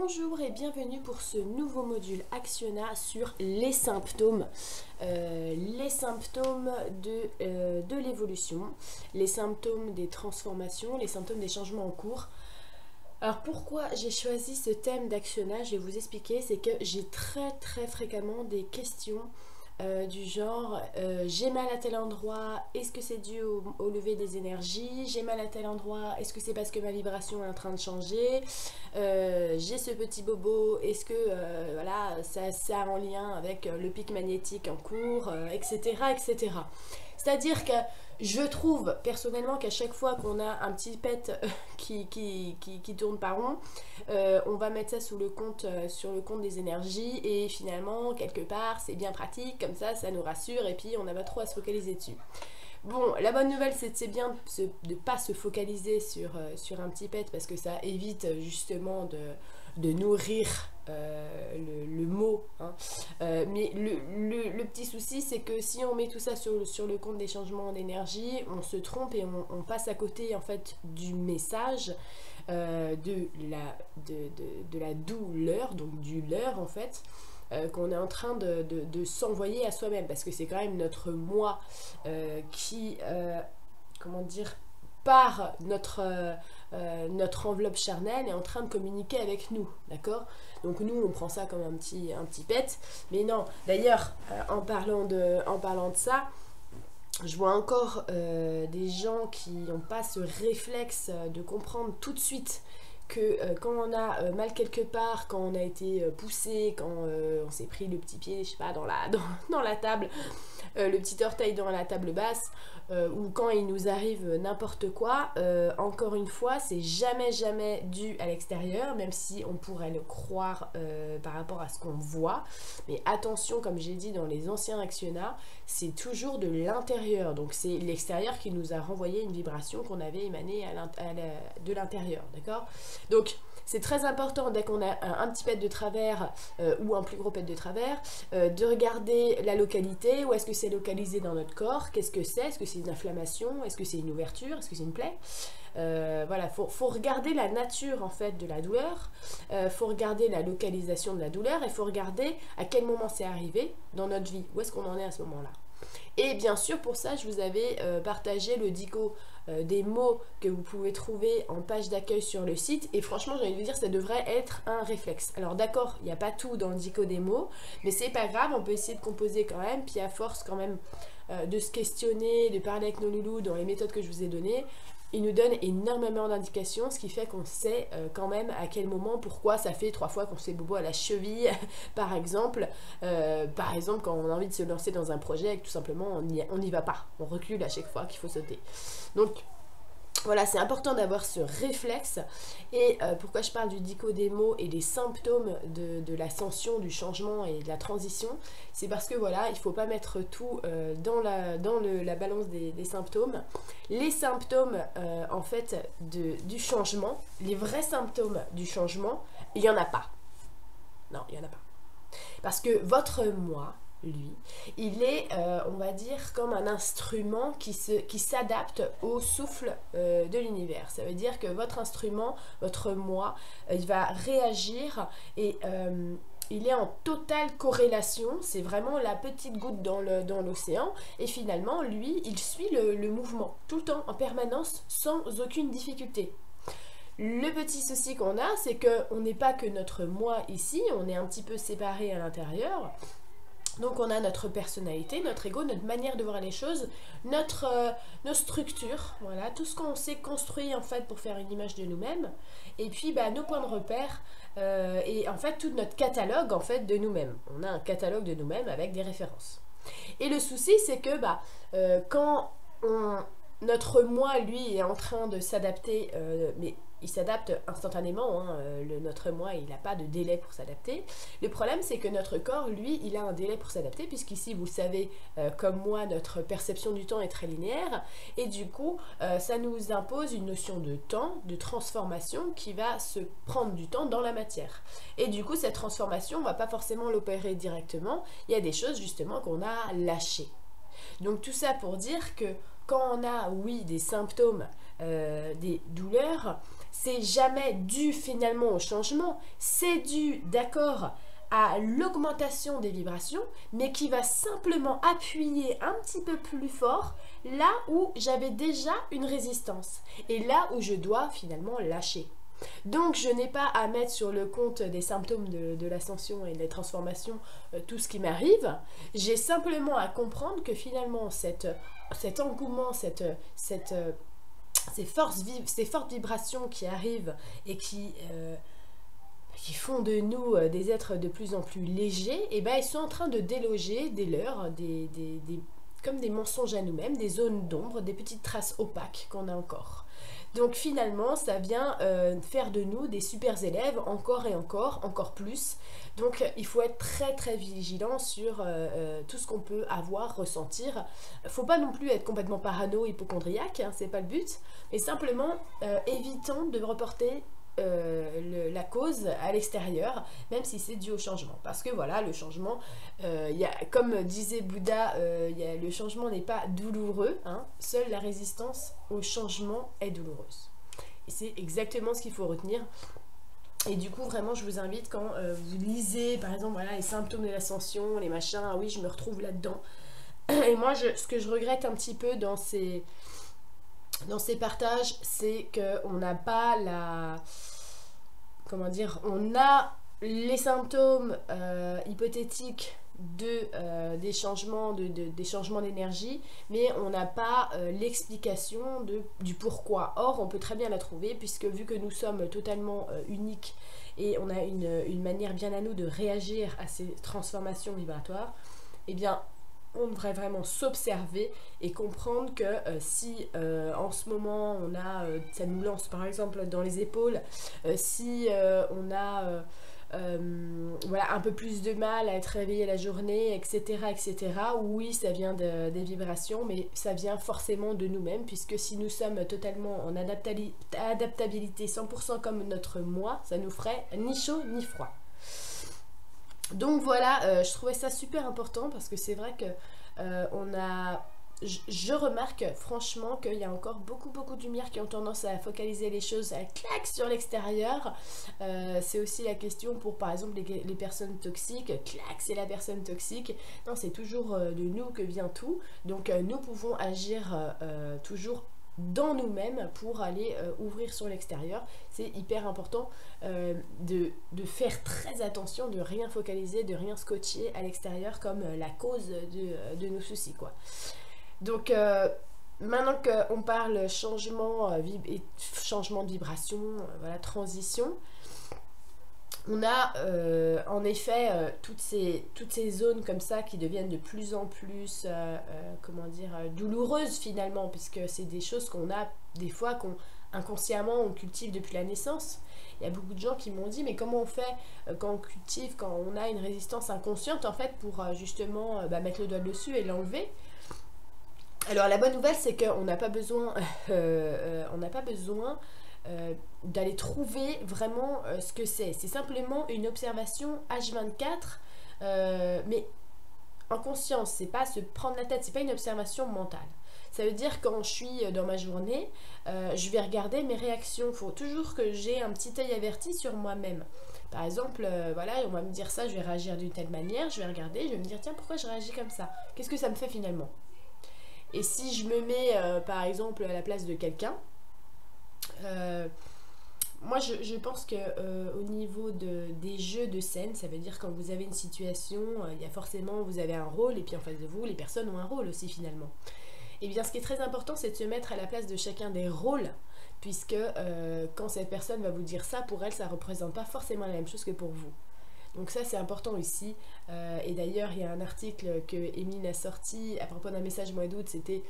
Bonjour et bienvenue pour ce nouveau module Actiona sur les symptômes. De l'évolution, les symptômes des transformations, les symptômes des changements en cours. Alors pourquoi j'ai choisi ce thème d'Actiona, je vais vous expliquer, c'est que j'ai très fréquemment des questions du genre j'ai mal à tel endroit, est-ce que c'est dû au lever des énergies, j'ai mal à tel endroit, est-ce que c'est parce que ma vibration est en train de changer, j'ai ce petit bobo, est-ce que voilà, ça a en lien avec le pic magnétique en cours, etc. C'est-à-dire que je trouve personnellement qu'à chaque fois qu'on a un petit pet qui tourne par rond, on va mettre ça sur le compte des énergies et finalement quelque part c'est bien pratique, comme ça nous rassure et puis on n'a pas trop à se focaliser dessus. Bon, la bonne nouvelle c'est bien de ne pas se focaliser sur un petit pet parce que ça évite justement de nourrir le mot. Hein. Mais le petit souci c'est que si on met tout ça sur le compte des changements d'énergie, on se trompe et on passe à côté en fait du message de la douleur, donc du leurre en fait. Qu'on est en train de s'envoyer à soi-même parce que c'est quand même notre moi qui, comment dire, par notre enveloppe charnelle est en train de communiquer avec nous, d'accord? Donc nous on prend ça comme un petit pet, mais non, d'ailleurs en parlant de ça, je vois encore des gens qui n'ont pas ce réflexe de comprendre tout de suite que quand on a mal quelque part, quand on a été poussé, quand on s'est pris le petit pied, je sais pas, dans la table, le petit orteil dans la table basse, ou quand il nous arrive n'importe quoi, encore une fois, c'est jamais dû à l'extérieur, même si on pourrait le croire par rapport à ce qu'on voit. Mais attention, comme j'ai dit dans les anciens Actiona, c'est toujours de l'intérieur. Donc c'est l'extérieur qui nous a renvoyé une vibration qu'on avait émanée de l'intérieur, d'accord ? Donc c'est très important dès qu'on a un petit pet de travers ou un plus gros pet de travers, de regarder la localité, où est-ce que c'est localisé dans notre corps, qu'est-ce que c'est, est-ce que c'est une inflammation, est-ce que c'est une ouverture, est-ce que c'est une plaie, voilà, faut regarder la nature en fait de la douleur, faut regarder la localisation de la douleur et faut regarder à quel moment c'est arrivé dans notre vie, où est-ce qu'on en est à ce moment-là. Et bien sûr pour ça je vous avais partagé le dico des mots que vous pouvez trouver en page d'accueil sur le site et franchement j'ai envie de vous dire ça devrait être un réflexe. Alors d'accord, il n'y a pas tout dans le dico des mots, mais c'est pas grave, on peut essayer de composer quand même, puis à force quand même de se questionner, de parler avec nos loulous dans les méthodes que je vous ai données, il nous donne énormément d'indications, ce qui fait qu'on sait quand même à quel moment, pourquoi ça fait 3 fois qu'on se fait bobo à la cheville, par exemple quand on a envie de se lancer dans un projet et que tout simplement on n'y va pas, on recule à chaque fois qu'il faut sauter. Donc voilà, c'est important d'avoir ce réflexe et pourquoi je parle du dico des mots et des symptômes de l'ascension, du changement et de la transition, c'est parce que voilà, il ne faut pas mettre tout dans la balance des symptômes. Les symptômes en fait du changement, les vrais symptômes du changement, il n'y en a pas. Non, il n'y en a pas. Parce que votre moi, lui, il est, on va dire, comme un instrument qui s'adapte au souffle de l'univers. Ça veut dire que votre instrument, votre moi, il va réagir et il est en totale corrélation, c'est vraiment la petite goutte dans l'océan, et finalement, lui, il suit le mouvement, tout le temps, en permanence, sans aucune difficulté. Le petit souci qu'on a, c'est qu'on n'est pas que notre moi ici, on est un petit peu séparé à l'intérieur. Donc on a notre personnalité, notre ego, notre manière de voir les choses, nos structures, voilà, tout ce qu'on s'est construit en fait pour faire une image de nous-mêmes, et puis nos points de repère, et en fait tout notre catalogue en fait de nous-mêmes. On a un catalogue de nous-mêmes avec des références. Et le souci c'est que quand notre moi lui est en train de s'adapter, mais il s'adapte instantanément, hein, notre moi il n'a pas de délai pour s'adapter. Le problème c'est que notre corps lui il a un délai pour s'adapter puisqu'ici vous le savez comme moi notre perception du temps est très linéaire et du coup ça nous impose une notion de temps, de transformation qui va se prendre du temps dans la matière. Et du coup cette transformation on ne va pas forcément l'opérer directement, il y a des choses justement qu'on a lâchées. Donc tout ça pour dire que quand on a, oui, des symptômes, des douleurs, c'est jamais dû finalement au changement, c'est dû, d'accord, à l'augmentation des vibrations, mais qui va simplement appuyer un petit peu plus fort là où j'avais déjà une résistance et là où je dois finalement lâcher. Donc je n'ai pas à mettre sur le compte des symptômes de l'ascension et des transformations tout ce qui m'arrive. J'ai simplement à comprendre que finalement cet engouement, ces fortes vibrations qui arrivent et qui font de nous des êtres de plus en plus légers, et ben ils sont en train de déloger des leurs, comme des mensonges à nous-mêmes, des zones d'ombre, des petites traces opaques qu'on a encore. Donc finalement, ça vient faire de nous des super élèves, encore et encore plus. Donc il faut être très très vigilant sur tout ce qu'on peut avoir, ressentir. Faut pas non plus être complètement parano, hypochondriaque, hein, c'est pas le but, mais simplement évitons de reporter la cause à l'extérieur, même si c'est dû au changement. Parce que voilà, le changement, comme disait Bouddha, le changement n'est pas douloureux, hein, seule la résistance au changement est douloureuse. Et c'est exactement ce qu'il faut retenir. Et du coup, vraiment, je vous invite quand vous lisez, par exemple, voilà, les symptômes de l'ascension, les machins, ah oui, je me retrouve là-dedans. Et moi, ce que je regrette un petit peu dans ces partages, c'est qu'on n'a pas comment dire, on a les symptômes hypothétiques des changements d'énergie, mais on n'a pas l'explication du pourquoi. Or, on peut très bien la trouver, puisque vu que nous sommes totalement uniques et on a une manière bien à nous de réagir à ces transformations vibratoires, eh bien, on devrait vraiment s'observer et comprendre que si en ce moment on a, ça nous lance par exemple dans les épaules, si on a voilà, un peu plus de mal à être réveillé la journée, etc. Oui, ça vient des vibrations, mais ça vient forcément de nous-mêmes, puisque si nous sommes totalement en adaptabilité 100% comme notre moi, ça nous ferait ni chaud ni froid. Donc voilà, je trouvais ça super important parce que c'est vrai que je remarque franchement qu'il y a encore beaucoup de lumière qui ont tendance à focaliser les choses à clac sur l'extérieur. C'est aussi la question pour par exemple les personnes toxiques, clac c'est la personne toxique. Non, c'est toujours de nous que vient tout. Donc nous pouvons agir toujours dans nous-mêmes pour aller ouvrir sur l'extérieur. C'est hyper important de faire très attention, de rien focaliser, de rien scotcher à l'extérieur comme la cause de nos soucis, quoi. Donc maintenant qu'on parle changement de vibration, voilà, transition, on a en effet toutes ces zones comme ça qui deviennent de plus en plus comment dire, douloureuses finalement, puisque c'est des choses qu'on a des fois inconsciemment on cultive depuis la naissance. Il y a beaucoup de gens qui m'ont dit mais comment on fait quand on cultive, quand on a une résistance inconsciente en fait pour justement mettre le doigt dessus et l'enlever. Alors la bonne nouvelle c'est qu'on n'a pas besoin d'aller trouver vraiment ce que c'est. C'est simplement une observation H24, mais en conscience. C'est pas se prendre la tête, c'est pas une observation mentale. Ça veut dire quand je suis dans ma journée, je vais regarder mes réactions. Il faut toujours que j'ai un petit œil averti sur moi-même. Par exemple, voilà, on va me dire ça, je vais réagir d'une telle manière, je vais regarder, je vais me dire tiens, pourquoi je réagis comme ça? Qu'est-ce que ça me fait finalement? Et si je me mets par exemple à la place de quelqu'un, moi je pense que au niveau des jeux de scène, ça veut dire quand vous avez une situation, il y a forcément, vous avez un rôle, et puis en face de vous, les personnes ont un rôle aussi finalement. Et bien ce qui est très important, c'est de se mettre à la place de chacun des rôles, puisque quand cette personne va vous dire ça, pour elle, ça ne représente pas forcément la même chose que pour vous. Donc ça c'est important ici, et d'ailleurs il y a un article que Émile a sorti à propos d'un message mois d'août, c'était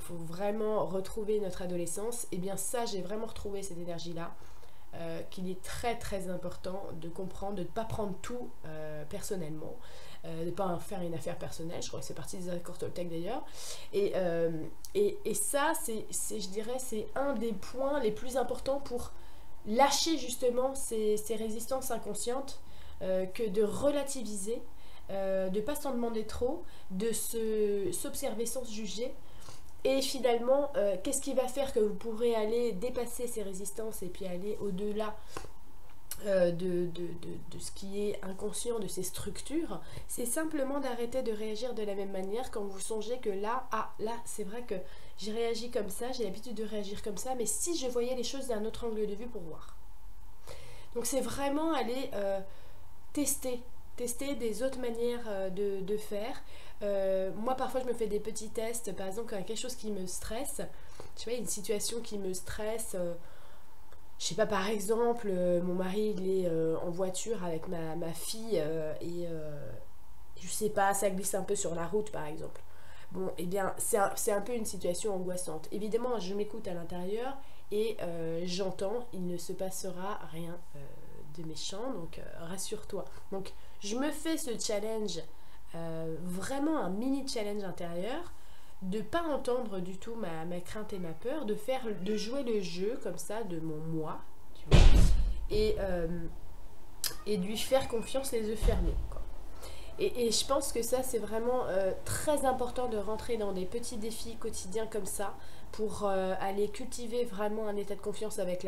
faut vraiment retrouver notre adolescence. Et bien ça, j'ai vraiment retrouvé cette énergie là, qu'il est très très important de comprendre, de ne pas prendre tout personnellement, de ne pas en faire une affaire personnelle. Je crois que c'est parti des accords Toltec d'ailleurs, et ça je dirais c'est un des points les plus importants pour lâcher justement ces résistances inconscientes, que de relativiser, de ne pas s'en demander trop, de s'observer sans se juger, Et finalement, qu'est-ce qui va faire que vous pourrez aller dépasser ces résistances et puis aller au-delà de ce qui est inconscient, de ces structures? C'est simplement d'arrêter de réagir de la même manière quand vous songez que là, ah là c'est vrai que j'ai réagi comme ça, j'ai l'habitude de réagir comme ça, mais si je voyais les choses d'un autre angle de vue pour voir. Donc c'est vraiment aller tester des autres manières de faire. Moi parfois je me fais des petits tests, par exemple quand il y a quelque chose qui me stresse, tu vois, une situation qui me stresse, je sais pas, par exemple, mon mari il est en voiture avec ma fille et je sais pas, ça glisse un peu sur la route par exemple. Bon, eh bien, c'est un peu une situation angoissante. Évidemment, je m'écoute à l'intérieur et j'entends, il ne se passera rien de méchant, donc rassure-toi. Donc, je me fais ce challenge, vraiment un mini challenge intérieur, de pas entendre du tout ma crainte et ma peur, de jouer le jeu comme ça de mon moi, tu vois, et de lui faire confiance les yeux fermés, quoi. Et je pense que ça, c'est vraiment très important de rentrer dans des petits défis quotidiens comme ça pour aller cultiver vraiment un état de confiance avec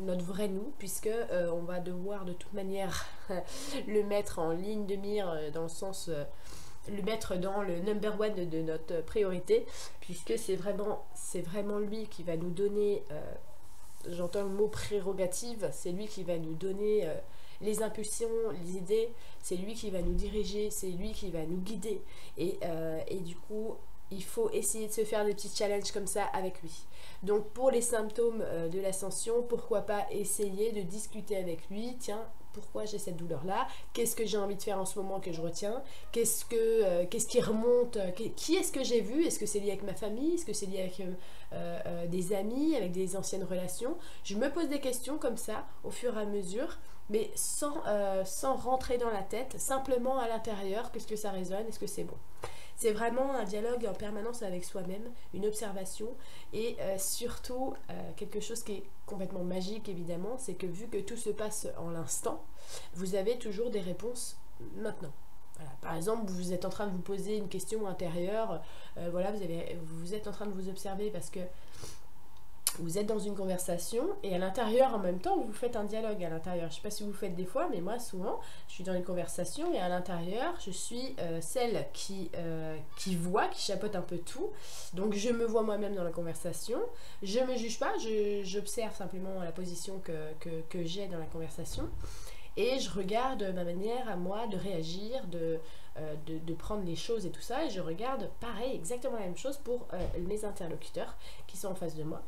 notre vrai nous, puisque on va devoir de toute manière le mettre en ligne de mire dans le sens... le mettre dans le number one de notre priorité, puisque c'est vraiment lui qui va nous donner, j'entends le mot prérogative, c'est lui qui va nous donner les impulsions, les idées, c'est lui qui va nous diriger, c'est lui qui va nous guider, et du coup il faut essayer de se faire des petits challenges comme ça avec lui. Donc pour les symptômes de l'ascension, pourquoi pas essayer de discuter avec lui, tiens, pourquoi j'ai cette douleur là, qu'est-ce que j'ai envie de faire en ce moment que je retiens, qu'est-ce qui remonte, qui est-ce que j'ai vu, est-ce que c'est lié avec ma famille, est-ce que c'est lié avec des amis, avec des anciennes relations. Je me pose des questions comme ça au fur et à mesure, mais sans rentrer dans la tête, simplement à l'intérieur, qu'est-ce que ça résonne, est-ce que c'est bon. C'est vraiment un dialogue en permanence avec soi-même, une observation et surtout quelque chose qui est complètement magique évidemment, c'est que vu que tout se passe en l'instant, vous avez toujours des réponses maintenant. Voilà. Par exemple, vous êtes en train de vous poser une question intérieure, voilà, vous êtes en train de vous observer parce que vous êtes dans une conversation et à l'intérieur en même temps vous faites un dialogue à l'intérieur. Je ne sais pas si vous le faites des fois, mais moi souvent je suis dans une conversation et à l'intérieur je suis celle qui voit, qui chapeaute un peu tout. Donc je me vois moi-même dans la conversation, je ne me juge pas, j'observe simplement la position que j'ai dans la conversation et je regarde ma manière à moi de réagir, de prendre les choses et tout ça, et je regarde pareil, exactement la même chose pour mes interlocuteurs qui sont en face de moi.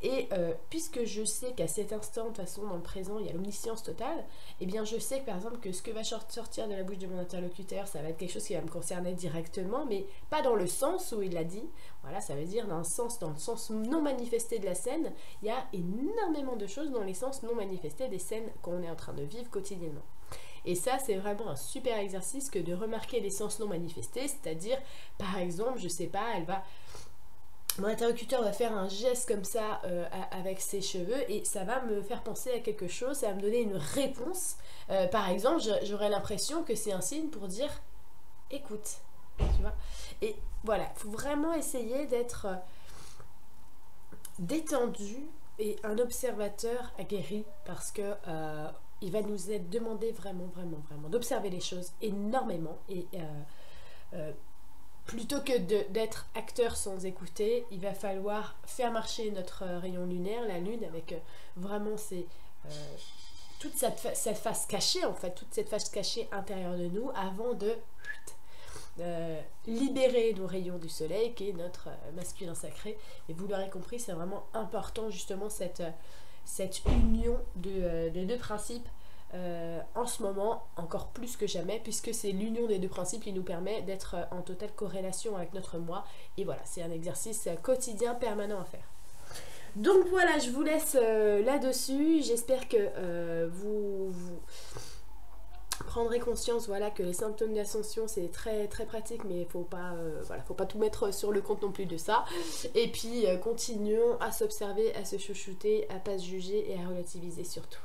Et puisque je sais qu'à cet instant, de toute façon, dans le présent, il y a l'omniscience totale, eh bien je sais que par exemple que ce que va sortir de la bouche de mon interlocuteur, ça va être quelque chose qui va me concerner directement, mais pas dans le sens où il l'a dit. Voilà, ça veut dire dans le sens non manifesté de la scène. Il y a énormément de choses dans les sens non manifestés des scènes qu'on est en train de vivre quotidiennement. Et ça, c'est vraiment un super exercice que de remarquer les sens non manifestés, c'est-à-dire, par exemple, je sais pas, mon interlocuteur va faire un geste comme ça avec ses cheveux et ça va me faire penser à quelque chose, ça va me donner une réponse. Par exemple, j'aurais l'impression que c'est un signe pour dire écoute, tu vois. Et voilà, il faut vraiment essayer d'être détendu et un observateur aguerri parce que il va nous être demandé vraiment d'observer les choses énormément et plutôt que d'être acteur sans écouter, il va falloir faire marcher notre rayon lunaire, la lune, avec vraiment toute cette face cachée, en fait, toute cette face cachée intérieure de nous, avant de libérer nos rayons du soleil, qui est notre masculin sacré. Et vous l'aurez compris, c'est vraiment important, justement, cette union des deux principes. En ce moment, encore plus que jamais, puisque c'est l'union des deux principes qui nous permet d'être en totale corrélation avec notre moi. Et voilà, c'est un exercice quotidien permanent à faire. Donc voilà, je vous laisse là-dessus. J'espère que vous prendrez conscience, voilà, que les symptômes d'ascension c'est très très pratique, mais faut pas tout mettre sur le compte non plus de ça. Et puis continuons à s'observer, à se chouchouter, à pas se juger et à relativiser surtout.